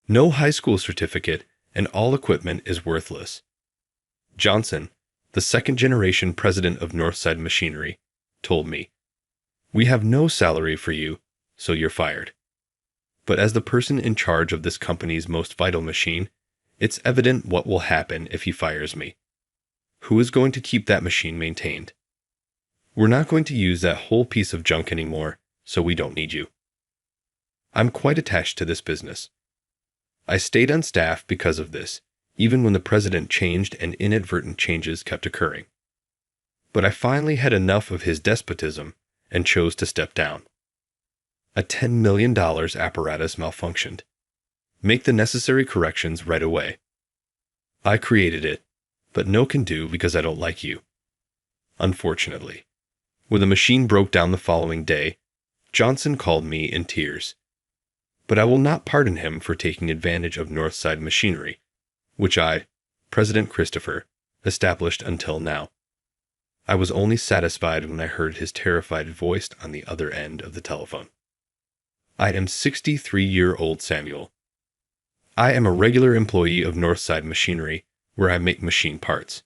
No high school certificate, and all equipment is worthless. Johnson, the second-generation president of Northside Machinery, told me, "We have no salary for you, so you're fired." But as the person in charge of this company's most vital machine, it's evident what will happen if he fires me. Who is going to keep that machine maintained? We're not going to use that whole piece of junk anymore, so we don't need you. I'm quite attached to this business. I stayed on staff because of this, even when the president changed and inadvertent changes kept occurring. But I finally had enough of his despotism and chose to step down. A $10 million apparatus malfunctioned. Make the necessary corrections right away. I created it, but no can do because I don't like you. Unfortunately, when the machine broke down the following day, Johnson called me in tears. But I will not pardon him for taking advantage of Northside Machinery, which I, President Christopher, established until now. I was only satisfied when I heard his terrified voice on the other end of the telephone. I am 63-year-old Samuel. I am a regular employee of Northside Machinery, where I make machine parts.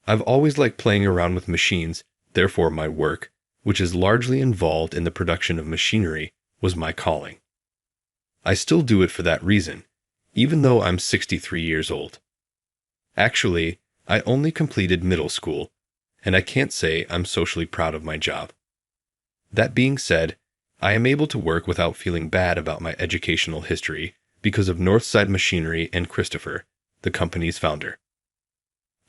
I've always liked playing around with machines, therefore my work, which is largely involved in the production of machinery, was my calling. I still do it for that reason, even though I'm 63 years old. Actually, I only completed middle school, and I can't say I'm socially proud of my job. That being said, I am able to work without feeling bad about my educational history because of Northside Machinery and Christopher, the company's founder.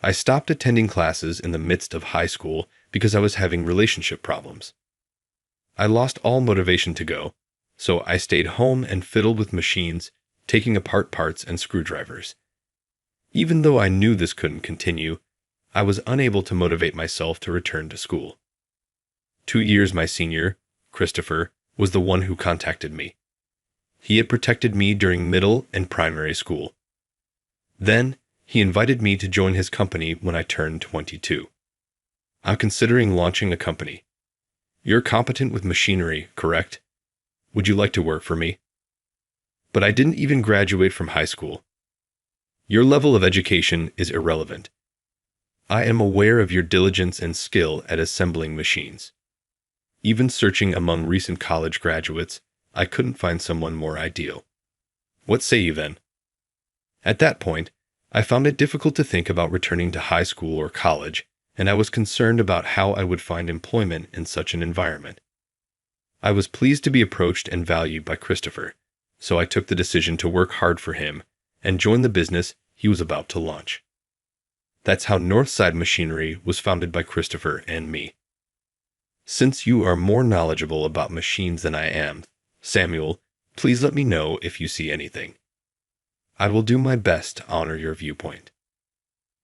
I stopped attending classes in the midst of high school because I was having relationship problems. I lost all motivation to go, so I stayed home and fiddled with machines, taking apart parts and screwdrivers. Even though I knew this couldn't continue, I was unable to motivate myself to return to school. 2 years my senior, Christopher, was the one who contacted me. He had protected me during middle and primary school. Then, he invited me to join his company when I turned 22. I'm considering launching a company. You're competent with machinery, correct? Would you like to work for me? But I didn't even graduate from high school. Your level of education is irrelevant. I am aware of your diligence and skill at assembling machines. Even searching among recent college graduates, I couldn't find someone more ideal. What say you then? At that point, I found it difficult to think about returning to high school or college, and I was concerned about how I would find employment in such an environment. I was pleased to be approached and valued by Christopher, so I took the decision to work hard for him and join the business he was about to launch. That's how Northside Machinery was founded by Christopher and me. Since you are more knowledgeable about machines than I am, Samuel, please let me know if you see anything. I will do my best to honor your viewpoint.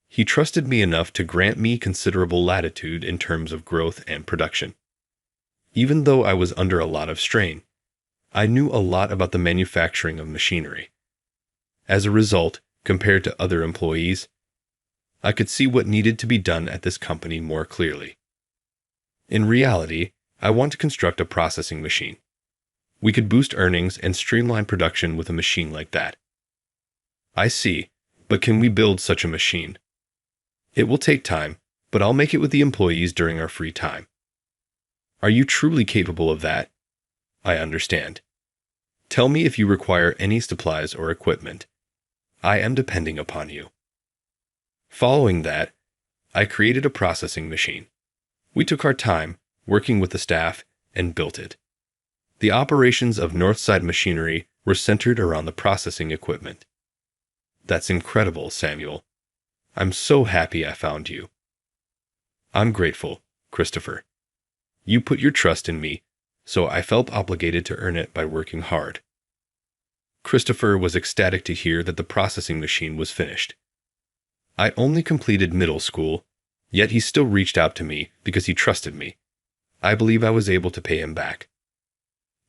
He trusted me enough to grant me considerable latitude in terms of growth and production. Even though I was under a lot of strain, I knew a lot about the manufacturing of machinery. As a result, compared to other employees, I could see what needed to be done at this company more clearly. In reality, I want to construct a processing machine. We could boost earnings and streamline production with a machine like that. I see, but can we build such a machine? It will take time, but I'll make it with the employees during our free time. Are you truly capable of that? I understand. Tell me if you require any supplies or equipment. I am depending upon you. Following that, I created a processing machine. We took our time, working with the staff, and built it. The operations of Northside Machinery were centered around the processing equipment. That's incredible, Samuel. I'm so happy I found you. I'm grateful, Christopher. You put your trust in me, so I felt obligated to earn it by working hard. Christopher was ecstatic to hear that the processing machine was finished. I only completed middle school, yet he still reached out to me because he trusted me. I believe I was able to pay him back.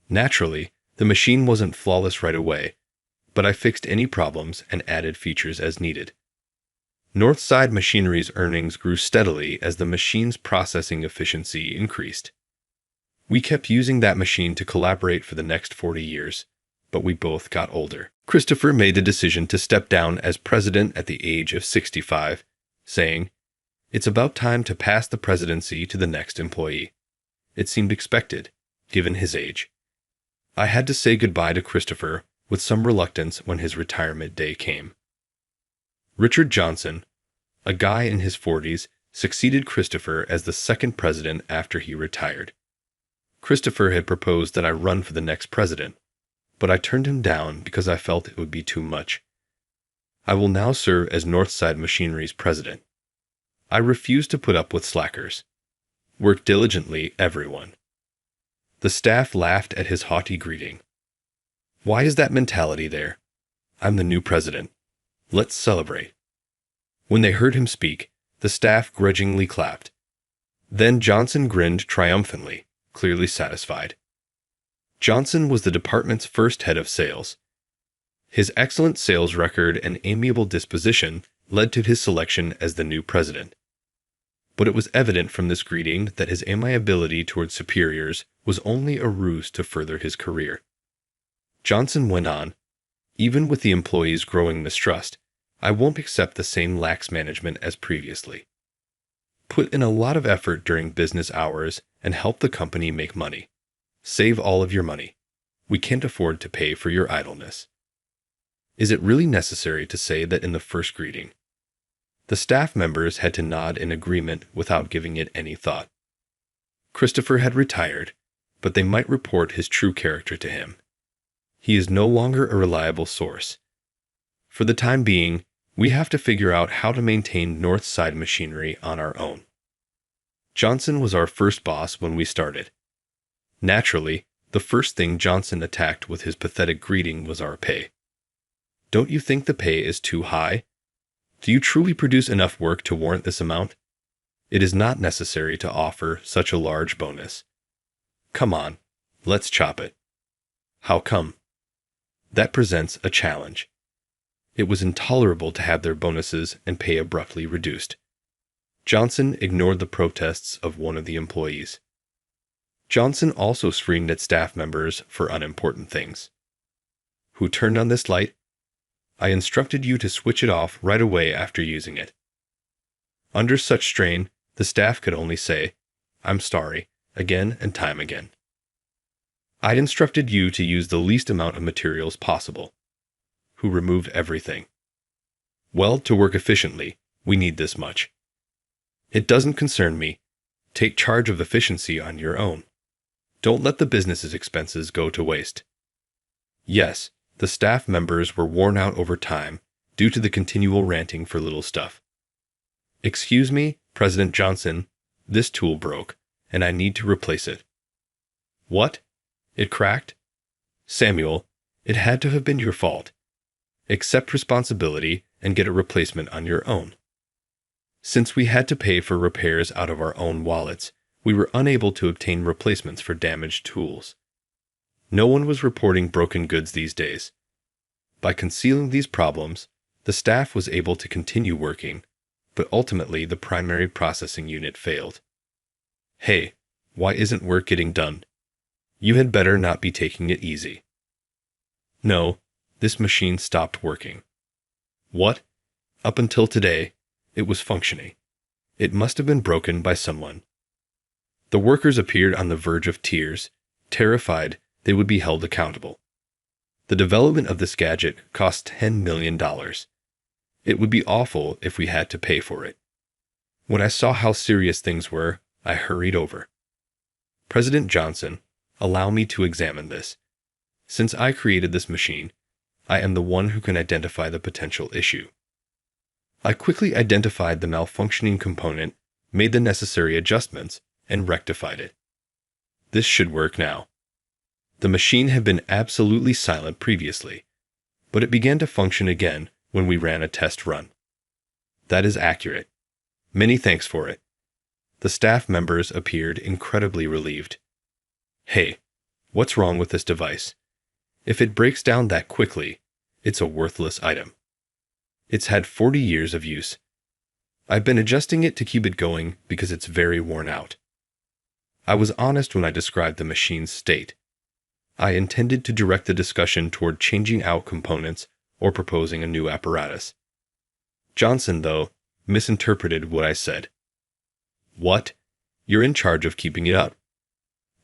Naturally, the machine wasn't flawless right away, but I fixed any problems and added features as needed. Northside Machinery's earnings grew steadily as the machine's processing efficiency increased. We kept using that machine to collaborate for the next 40 years, but we both got older. Christopher made the decision to step down as president at the age of 65, saying, "It's about time to pass the presidency to the next employee." It seemed expected, given his age. I had to say goodbye to Christopher with some reluctance when his retirement day came. Richard Johnson, a guy in his 40s, succeeded Christopher as the second president after he retired. Christopher had proposed that I run for the next president, but I turned him down because I felt it would be too much. I will now serve as Northside Machinery's president. I refuse to put up with slackers. Work diligently, everyone. The staff laughed at his haughty greeting. Why is that mentality there? I'm the new president. Let's celebrate. When they heard him speak, the staff grudgingly clapped. Then Johnson grinned triumphantly, clearly satisfied. Johnson was the department's first head of sales. His excellent sales record and amiable disposition led to his selection as the new president. But it was evident from this greeting that his amiability toward superiors was only a ruse to further his career. Johnson went on, "Even with the employees' growing mistrust, I won't accept the same lax management as previously. Put in a lot of effort during business hours and help the company make money. Save all of your money. We can't afford to pay for your idleness." Is it really necessary to say that in the first greeting? The staff members had to nod in agreement without giving it any thought. Christopher had retired, but they might report his true character to him. He is no longer a reliable source. For the time being, we have to figure out how to maintain Northside Machinery on our own. Johnson was our first boss when we started. Naturally, the first thing Johnson attacked with his pathetic greeting was our pay. Don't you think the pay is too high? Do you truly produce enough work to warrant this amount? It is not necessary to offer such a large bonus. Come on, let's chop it. How come? That presents a challenge. It was intolerable to have their bonuses and pay abruptly reduced. Johnson ignored the protests of one of the employees. Johnson also screamed at staff members for unimportant things. Who turned on this light? I instructed you to switch it off right away after using it. Under such strain, the staff could only say, "I'm sorry," again and time again. I'd instructed you to use the least amount of materials possible. Who removed everything? Well, to work efficiently, we need this much. It doesn't concern me. Take charge of efficiency on your own. Don't let the business's expenses go to waste. Yes, the staff members were worn out over time due to the continual ranting for little stuff. Excuse me, President Johnson, this tool broke, and I need to replace it. What? It cracked? Samuel, it had to have been your fault. Accept responsibility and get a replacement on your own. Since we had to pay for repairs out of our own wallets, we were unable to obtain replacements for damaged tools. No one was reporting broken goods these days. By concealing these problems, the staff was able to continue working, but ultimately the primary processing unit failed. Hey, why isn't work getting done? You had better not be taking it easy. No, this machine stopped working. What? Up until today, it was functioning. It must have been broken by someone. The workers appeared on the verge of tears, terrified they would be held accountable. The development of this gadget cost $10 million. It would be awful if we had to pay for it. When I saw how serious things were, I hurried over. President Johnson, allow me to examine this. Since I created this machine, I am the one who can identify the potential issue. I quickly identified the malfunctioning component, made the necessary adjustments, and rectified it. This should work now. The machine had been absolutely silent previously, but it began to function again when we ran a test run. That is accurate. Many thanks for it. The staff members appeared incredibly relieved. Hey, what's wrong with this device? If it breaks down that quickly, it's a worthless item. It's had 40 years of use. I've been adjusting it to keep it going because it's very worn out. I was honest when I described the machine's state. I intended to direct the discussion toward changing out components or proposing a new apparatus. Johnson, though, misinterpreted what I said. What? You're in charge of keeping it up.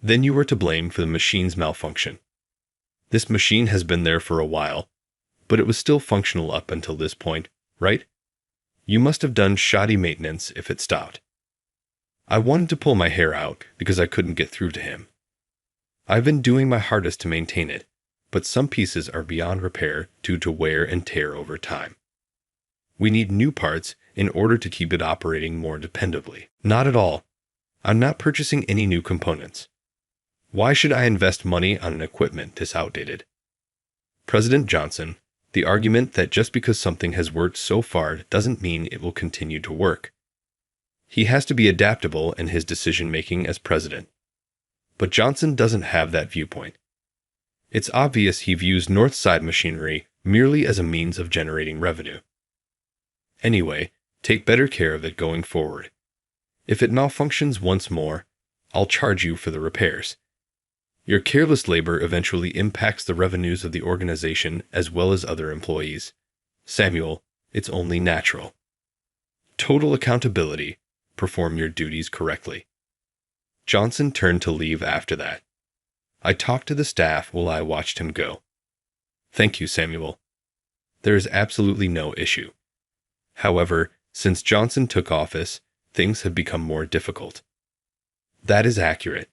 Then you were to blame for the machine's malfunction. This machine has been there for a while, but it was still functional up until this point, right? You must have done shoddy maintenance if it stopped. I wanted to pull my hair out because I couldn't get through to him. I've been doing my hardest to maintain it, but some pieces are beyond repair due to wear and tear over time. We need new parts in order to keep it operating more dependably. Not at all. I'm not purchasing any new components. Why should I invest money on an equipment this outdated? President Johnson, the argument that just because something has worked so far doesn't mean it will continue to work. He has to be adaptable in his decision-making as president. But Johnson doesn't have that viewpoint. It's obvious he views Northside Machinery merely as a means of generating revenue. Anyway, take better care of it going forward. If it malfunctions once more, I'll charge you for the repairs. Your careless labor eventually impacts the revenues of the organization as well as other employees. Samuel, it's only natural. Total accountability. Perform your duties correctly. Johnson turned to leave after that. I talked to the staff while I watched him go. Thank you, Samuel. There is absolutely no issue. However, since Johnson took office, things have become more difficult. That is accurate.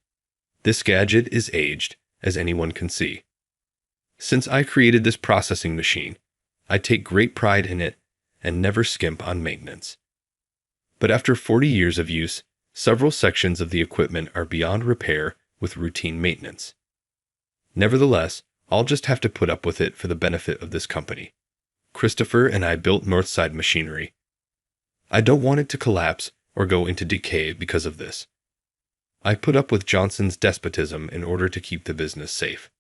This gadget is aged, as anyone can see. Since I created this processing machine, I take great pride in it and never skimp on maintenance. But after 40 years of use, several sections of the equipment are beyond repair with routine maintenance. Nevertheless, I'll just have to put up with it for the benefit of this company. Christopher and I built Northside Machinery. I don't want it to collapse or go into decay because of this. I put up with Johnson's despotism in order to keep the business safe.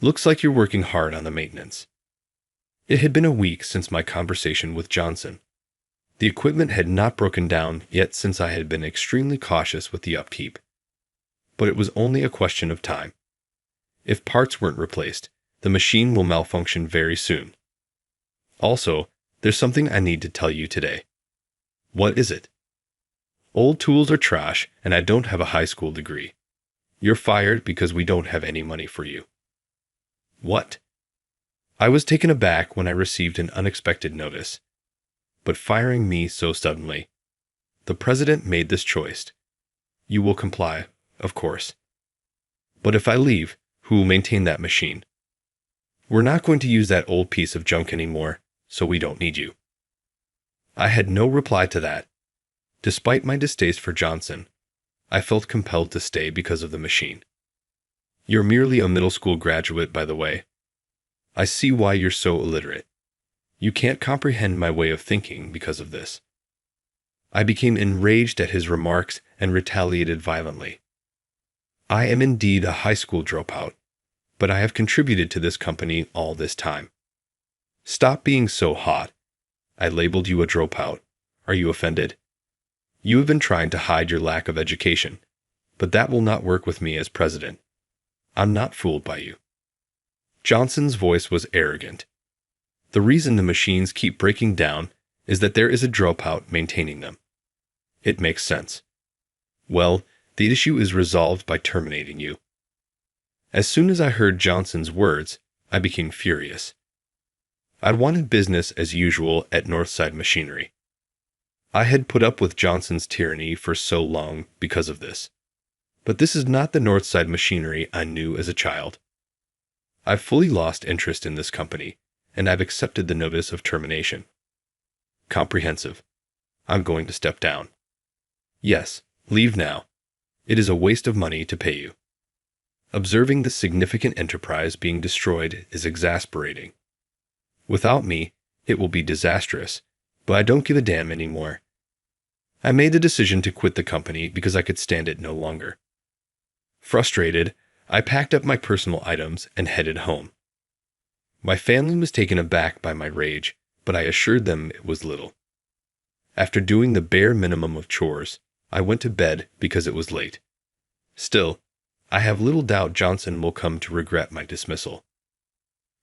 Looks like you're working hard on the maintenance. It had been a week since my conversation with Johnson. The equipment had not broken down yet since I had been extremely cautious with the upkeep. But it was only a question of time. If parts weren't replaced, the machine will malfunction very soon. Also, there's something I need to tell you today. What is it? Old tools are trash, and I don't have a high school degree. You're fired because we don't have any money for you. What? I was taken aback when I received an unexpected notice. But firing me so suddenly. The president made this choice. You will comply, of course. But if I leave, who will maintain that machine? We're not going to use that old piece of junk anymore, so we don't need you. I had no reply to that. Despite my distaste for Johnson, I felt compelled to stay because of the machine. You're merely a middle school graduate, by the way. I see why you're so illiterate. You can't comprehend my way of thinking because of this. I became enraged at his remarks and retaliated violently. I am indeed a high school dropout, but I have contributed to this company all this time. Stop being so hot. I labeled you a dropout. Are you offended? You have been trying to hide your lack of education, but that will not work with me as president. I'm not fooled by you. Johnson's voice was arrogant. The reason the machines keep breaking down is that there is a dropout maintaining them. It makes sense. Well, the issue is resolved by terminating you. As soon as I heard Johnson's words, I became furious. I wanted business as usual at Northside Machinery. I had put up with Johnson's tyranny for so long because of this. But this is not the Northside Machinery I knew as a child. I've fully lost interest in this company, and I've accepted the notice of termination. Comprehensive. I'm going to step down. Yes, leave now. It is a waste of money to pay you. Observing this significant enterprise being destroyed is exasperating. Without me, it will be disastrous, but I don't give a damn anymore. I made the decision to quit the company because I could stand it no longer. Frustrated, I packed up my personal items and headed home. My family was taken aback by my rage, but I assured them it was little. After doing the bare minimum of chores, I went to bed because it was late. Still, I have little doubt Johnson will come to regret my dismissal.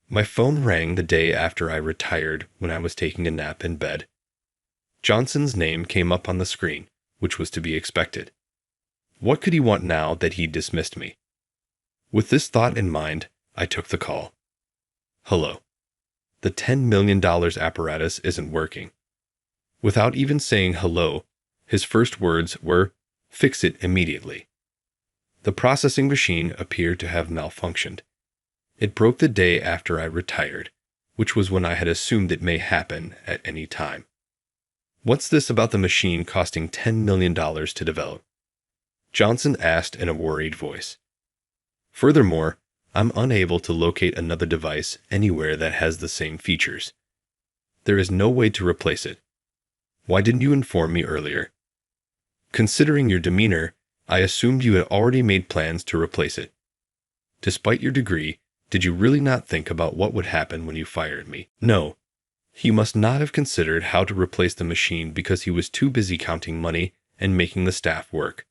My phone rang the day after I retired when I was taking a nap in bed. Johnson's name came up on the screen, which was to be expected. What could he want now that he'd dismissed me? With this thought in mind, I took the call. Hello. The $10 million apparatus isn't working. Without even saying hello, his first words were, "Fix it immediately." The processing machine appeared to have malfunctioned. It broke the day after I retired, which was when I had assumed it may happen at any time. What's this about the machine costing $10 million to develop? Johnson asked in a worried voice. Furthermore, I'm unable to locate another device anywhere that has the same features. There is no way to replace it. Why didn't you inform me earlier? Considering your demeanor, I assumed you had already made plans to replace it. Despite your degree, did you really not think about what would happen when you fired me? No. He must not have considered how to replace the machine because he was too busy counting money and making the staff work.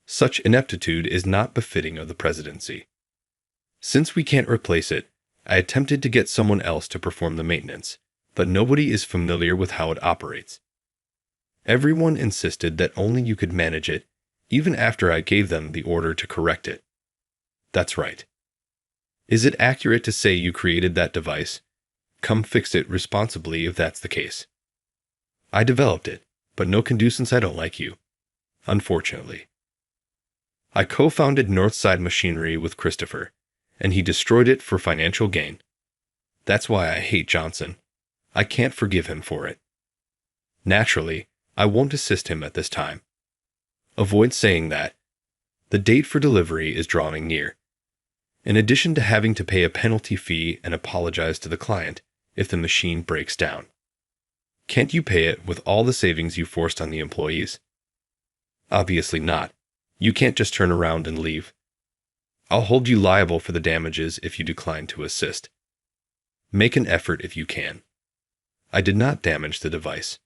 Such ineptitude is not befitting of the presidency. Since we can't replace it, I attempted to get someone else to perform the maintenance, but nobody is familiar with how it operates. Everyone insisted that only you could manage it, even after I gave them the order to correct it. That's right. Is it accurate to say you created that device? Come fix it responsibly if that's the case. I developed it, but no can do since I don't like you. Unfortunately. I co-founded Northside Machinery with Christopher, and he destroyed it for financial gain. That's why I hate Johnson. I can't forgive him for it. Naturally, I won't assist him at this time. Avoid saying that. The date for delivery is drawing near. In addition to having to pay a penalty fee and apologize to the client if the machine breaks down. Can't you pay it with all the savings you forced on the employees? Obviously not. You can't just turn around and leave. I'll hold you liable for the damages if you decline to assist. Make an effort if you can. I did not damage the device.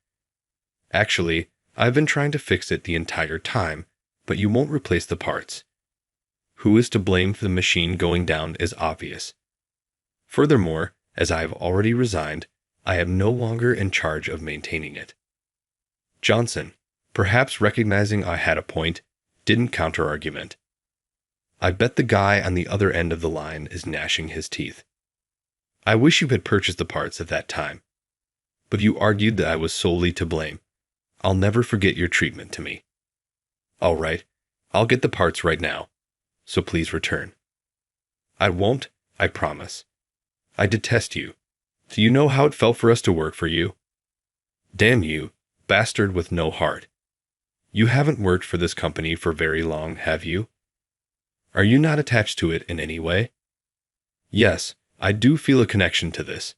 Actually, I've been trying to fix it the entire time, but you won't replace the parts. Who is to blame for the machine going down is obvious. Furthermore, as I have already resigned, I am no longer in charge of maintaining it. Johnson, perhaps recognizing I had a point, didn't counter-argument. I bet the guy on the other end of the line is gnashing his teeth. I wish you had purchased the parts at that time. But you argued that I was solely to blame. I'll never forget your treatment to me. All right, I'll get the parts right now, so please return. I won't, I promise. I detest you. Do you know how it felt for us to work for you? Damn you, bastard with no heart. You haven't worked for this company for very long, have you? Are you not attached to it in any way? Yes, I do feel a connection to this.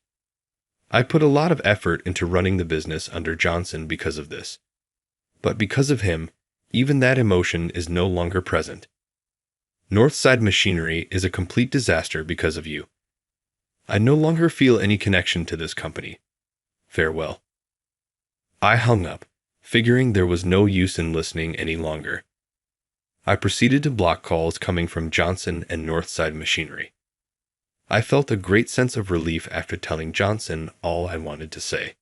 I put a lot of effort into running the business under Johnson because of this. But because of him, even that emotion is no longer present. Northside Machinery is a complete disaster because of you. I no longer feel any connection to this company. Farewell. I hung up, figuring there was no use in listening any longer. I proceeded to block calls coming from Johnson and Northside Machinery. I felt a great sense of relief after telling Johnson all I wanted to say.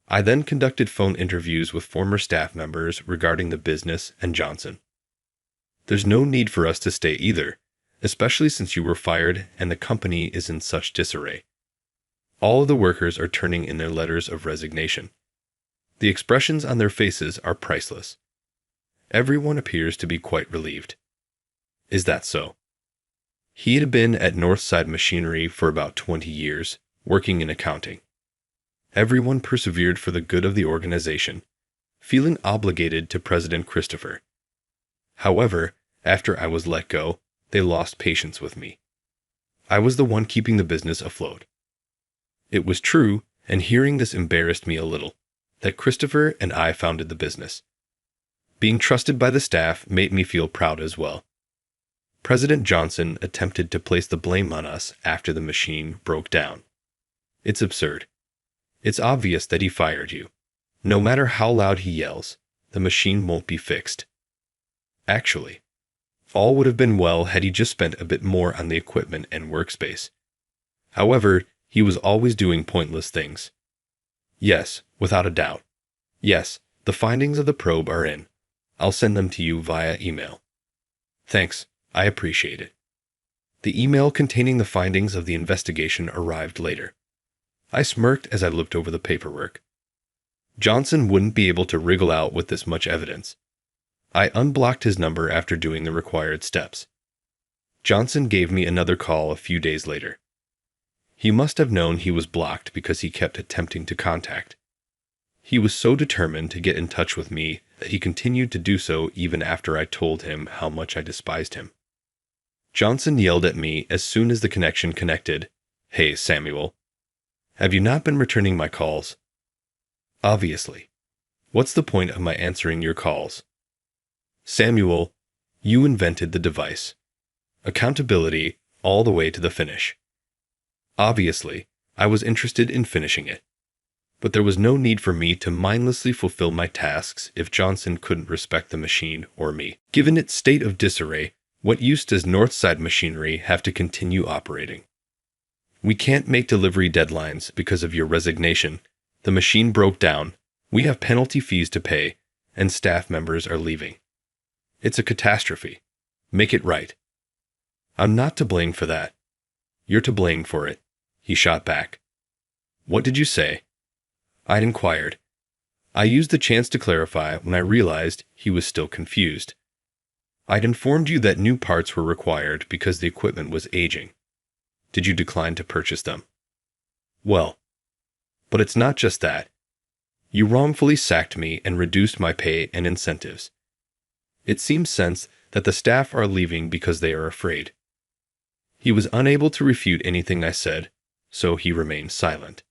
I then conducted phone interviews with former staff members regarding the business and Johnson. There's no need for us to stay either, especially since you were fired and the company is in such disarray. All of the workers are turning in their letters of resignation. The expressions on their faces are priceless. Everyone appears to be quite relieved. Is that so? He had been at Northside Machinery for about 20 years, working in accounting. Everyone persevered for the good of the organization, feeling obligated to President Christopher. However, after I was let go, they lost patience with me. I was the one keeping the business afloat. It was true, and hearing this embarrassed me a little, that Christopher and I founded the business. Being trusted by the staff made me feel proud as well. President Johnson attempted to place the blame on us after the machine broke down. It's absurd. It's obvious that he fired you. No matter how loud he yells, the machine won't be fixed. Actually, All would have been well had he just spent a bit more on the equipment and workspace. However, he was always doing pointless things. Yes, without a doubt. Yes, the findings of the probe are in. I'll send them to you via email. Thanks, I appreciate it. The email containing the findings of the investigation arrived later. I smirked as I looked over the paperwork. Johnson wouldn't be able to wriggle out with this much evidence. I unblocked his number after doing the required steps. Johnson gave me another call a few days later. He must have known he was blocked because he kept attempting to contact. He was so determined to get in touch with me that he continued to do so even after I told him how much I despised him. Johnson yelled at me as soon as the connection connected, "Hey, Samuel. Have you not been returning my calls?" "Obviously. What's the point of my answering your calls?" "Samuel, you invented the device. Accountability all the way to the finish." Obviously, I was interested in finishing it. But there was no need for me to mindlessly fulfill my tasks if Johnson couldn't respect the machine or me. Given its state of disarray, what use does Northside Machinery have to continue operating? We can't make delivery deadlines because of your resignation. The machine broke down. We have penalty fees to pay, and staff members are leaving. It's a catastrophe. Make it right. I'm not to blame for that. You're to blame for it, he shot back. What did you say? I'd inquired. I used the chance to clarify when I realized he was still confused. I'd informed you that new parts were required because the equipment was aging. Did you decline to purchase them? Well, but it's not just that. You wrongfully sacked me and reduced my pay and incentives. It seems sense that the staff are leaving because they are afraid. He was unable to refute anything I said, so he remained silent.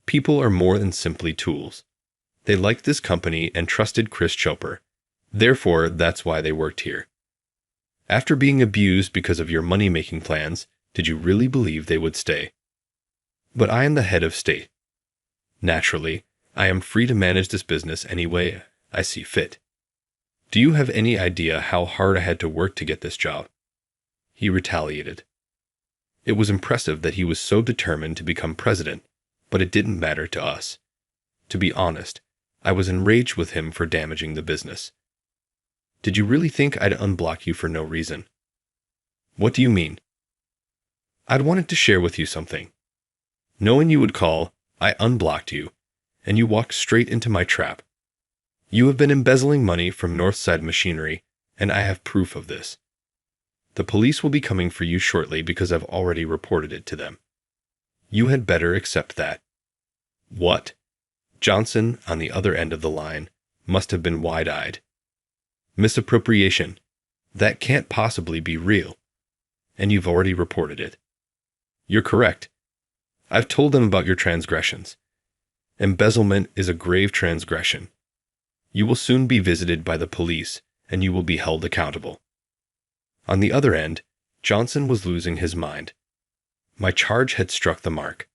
People are more than simply tools. They liked this company and trusted Chris Chopper. Therefore, that's why they worked here. After being abused because of your money-making plans, did you really believe they would stay? But I am the head of state. Naturally, I am free to manage this business any way I see fit. Do you have any idea how hard I had to work to get this job? He retaliated. It was impressive that he was so determined to become president, but it didn't matter to us. To be honest, I was enraged with him for damaging the business. Did you really think I'd unblock you for no reason? What do you mean? I'd wanted to share with you something. Knowing you would call, I unblocked you, and you walked straight into my trap. You have been embezzling money from Northside Machinery, and I have proof of this. The police will be coming for you shortly because I've already reported it to them. You had better accept that. What? Johnson, on the other end of the line, must have been wide-eyed. Misappropriation. That can't possibly be real. And you've already reported it. You're correct. I've told them about your transgressions. Embezzlement is a grave transgression. You will soon be visited by the police, and you will be held accountable. On the other end, Johnson was losing his mind. My charge had struck the mark.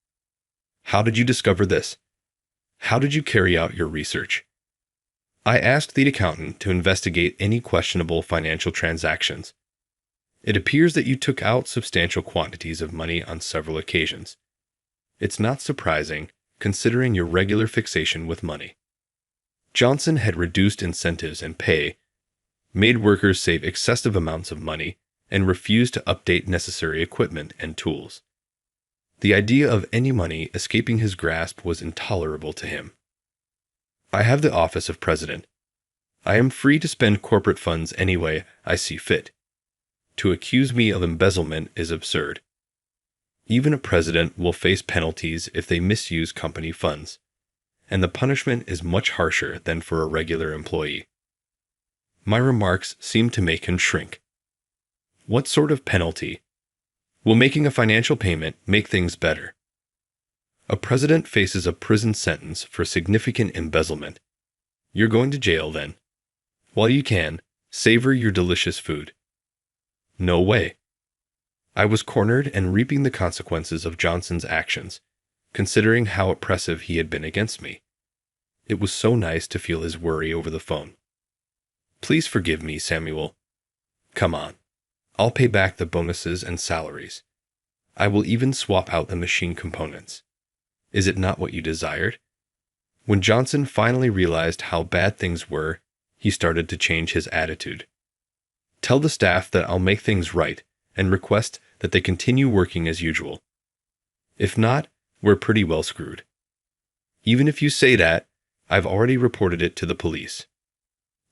How did you discover this? How did you carry out your research? I asked the accountant to investigate any questionable financial transactions. It appears that you took out substantial quantities of money on several occasions. It's not surprising, considering your regular fixation with money. Johnson had reduced incentives and pay, made workers save excessive amounts of money, and refused to update necessary equipment and tools. The idea of any money escaping his grasp was intolerable to him. I have the office of president. I am free to spend corporate funds any way I see fit. To accuse me of embezzlement is absurd. Even a president will face penalties if they misuse company funds, and the punishment is much harsher than for a regular employee. My remarks seemed to make him shrink. What sort of penalty? Will making a financial payment make things better? A president faces a prison sentence for significant embezzlement. You're going to jail then. While you can, savor your delicious food. No way. I was cornered and reaping the consequences of Johnson's actions, considering how oppressive he had been against me. It was so nice to feel his worry over the phone. Please forgive me, Samuel. Come on. I'll pay back the bonuses and salaries. I will even swap out the machine components. Is it not what you desired? When Johnson finally realized how bad things were, he started to change his attitude. Tell the staff that I'll make things right and request that they continue working as usual. If not, we're pretty well screwed. Even if you say that, I've already reported it to the police.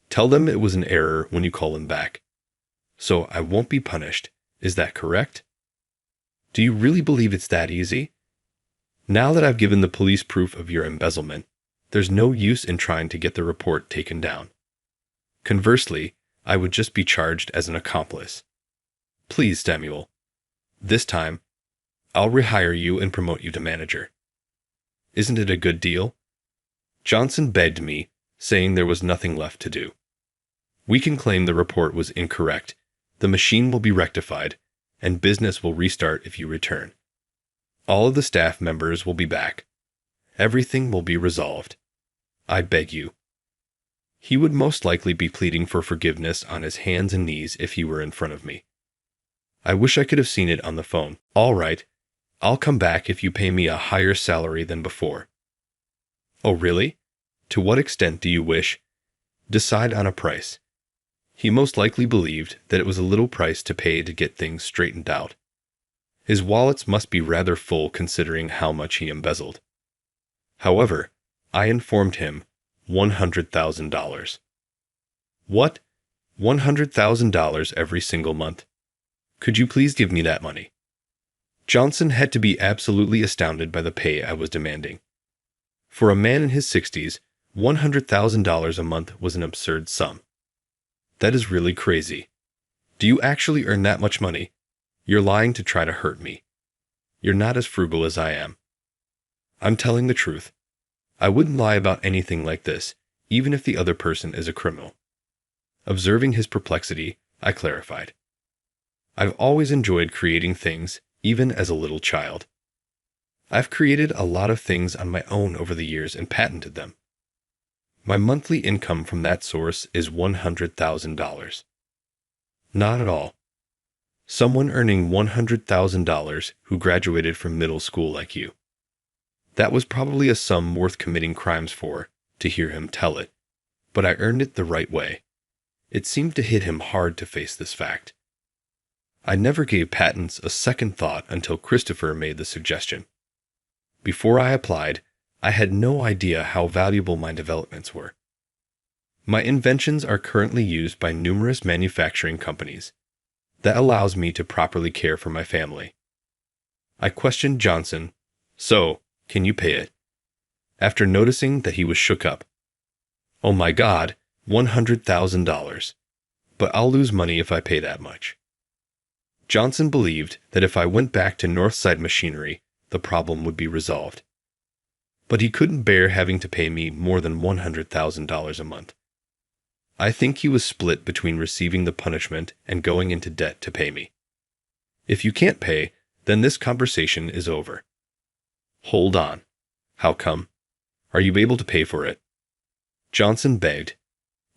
Tell them it was an error when you call them back. So I won't be punished. Is that correct? Do you really believe it's that easy? Now that I've given the police proof of your embezzlement, there's no use in trying to get the report taken down. Conversely, I would just be charged as an accomplice. Please, Samuel. This time, I'll rehire you and promote you to manager. Isn't it a good deal? Johnson begged me, saying there was nothing left to do. We can claim the report was incorrect, the machine will be rectified, and business will restart if you return. All of the staff members will be back. Everything will be resolved. I beg you. He would most likely be pleading for forgiveness on his hands and knees if he were in front of me. I wish I could have seen it on the phone. All right, I'll come back if you pay me a higher salary than before. Oh, really? To what extent do you wish? Decide on a price. He most likely believed that it was a little price to pay to get things straightened out. His wallets must be rather full considering how much he embezzled. However, I informed him $100,000. What? $100,000 every single month? Could you please give me that money? Johnson had to be absolutely astounded by the pay I was demanding. For a man in his 60s, $100,000 a month was an absurd sum. That is really crazy. Do you actually earn that much money? You're lying to try to hurt me. You're not as frugal as I am. I'm telling the truth. I wouldn't lie about anything like this, even if the other person is a criminal. Observing his perplexity, I clarified. I've always enjoyed creating things, even as a little child. I've created a lot of things on my own over the years and patented them. My monthly income from that source is $100,000. Not at all. Someone earning $100,000 who graduated from middle school like you. That was probably a sum worth committing crimes for, to hear him tell it, but I earned it the right way. It seemed to hit him hard to face this fact. I never gave patents a second thought until Christopher made the suggestion. Before I applied, I had no idea how valuable my developments were. My inventions are currently used by numerous manufacturing companies. That allows me to properly care for my family. I questioned Johnson, so, can you pay it? After noticing that he was shook up. Oh my God, $100,000. But I'll lose money if I pay that much. Johnson believed that if I went back to Northside Machinery, the problem would be resolved. But he couldn't bear having to pay me more than $100,000 a month. I think he was split between receiving the punishment and going into debt to pay me. If you can't pay, then this conversation is over. Hold on. How come? Are you able to pay for it? Johnson begged.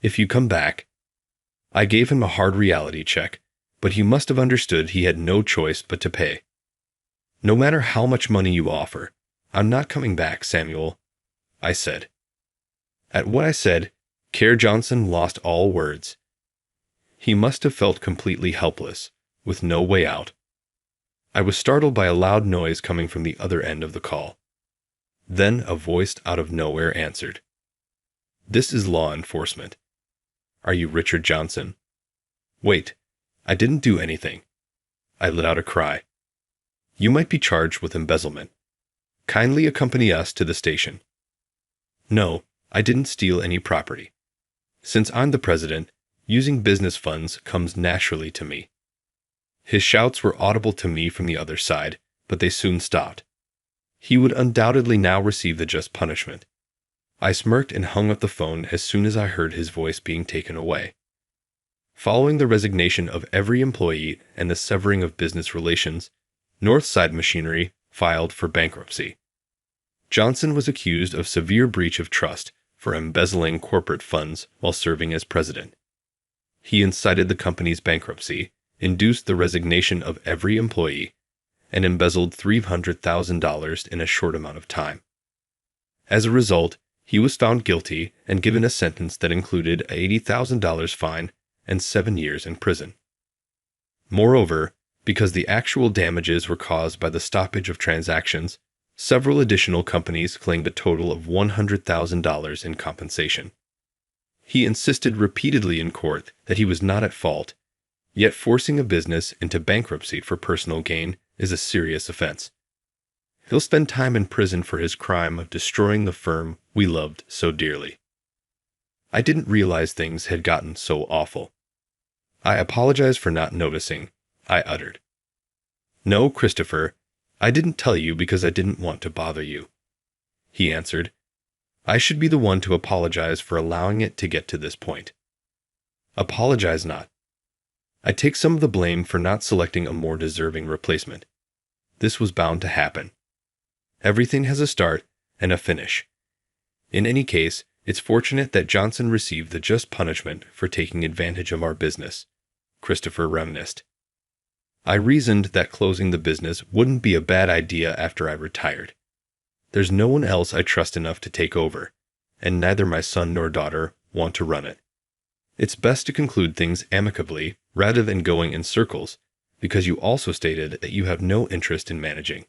If you come back. I gave him a hard reality check, but he must have understood he had no choice but to pay. No matter how much money you offer, I'm not coming back, Samuel, I said. At what I said, Care Johnson lost all words. He must have felt completely helpless, with no way out. I was startled by a loud noise coming from the other end of the call. Then a voice out of nowhere answered. This is law enforcement. Are you Richard Johnson? Wait, I didn't do anything. I let out a cry. You might be charged with embezzlement. Kindly accompany us to the station. No, I didn't steal any property. Since I'm the president, using business funds comes naturally to me. His shouts were audible to me from the other side, but they soon stopped. He would undoubtedly now receive the just punishment. I smirked and hung up the phone as soon as I heard his voice being taken away. Following the resignation of every employee and the severing of business relations, Northside Machinery filed for bankruptcy. Johnson was accused of severe breach of trust for embezzling corporate funds while serving as president. He incited the company's bankruptcy, induced the resignation of every employee, and embezzled $300,000 in a short amount of time. As a result, he was found guilty and given a sentence that included an $80,000 fine and 7 years in prison. Moreover, because the actual damages were caused by the stoppage of transactions, several additional companies claimed a total of $100,000 in compensation. He insisted repeatedly in court that he was not at fault, yet forcing a business into bankruptcy for personal gain is a serious offense. He'll spend time in prison for his crime of destroying the firm we loved so dearly. I didn't realize things had gotten so awful. I apologize for not noticing, I uttered. No, Christopher, I didn't tell you because I didn't want to bother you, he answered. I should be the one to apologize for allowing it to get to this point. Apologize not. I take some of the blame for not selecting a more deserving replacement. This was bound to happen. Everything has a start and a finish. In any case, it's fortunate that Johnson received the just punishment for taking advantage of our business, Christopher reminisced. I reasoned that closing the business wouldn't be a bad idea after I retired. There's no one else I trust enough to take over, and neither my son nor daughter want to run it. It's best to conclude things amicably rather than going in circles, because you also stated that you have no interest in managing.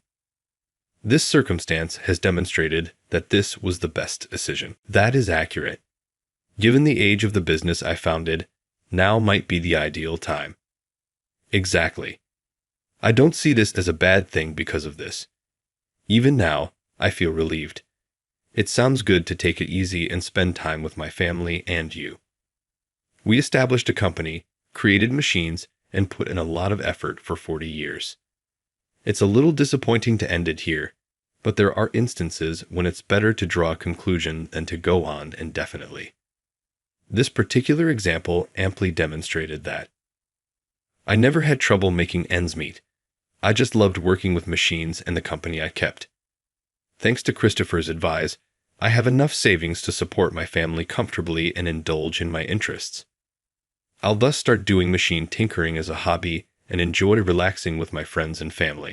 This circumstance has demonstrated that this was the best decision. That is accurate. Given the age of the business I founded, now might be the ideal time. Exactly. I don't see this as a bad thing because of this. Even now, I feel relieved. It sounds good to take it easy and spend time with my family and you. We established a company, created machines, and put in a lot of effort for 40 years. It's a little disappointing to end it here, but there are instances when it's better to draw a conclusion than to go on indefinitely. This particular example amply demonstrated that. I never had trouble making ends meet. I just loved working with machines and the company I kept. Thanks to Christopher's advice, I have enough savings to support my family comfortably and indulge in my interests. I'll thus start doing machine tinkering as a hobby and enjoy relaxing with my friends and family.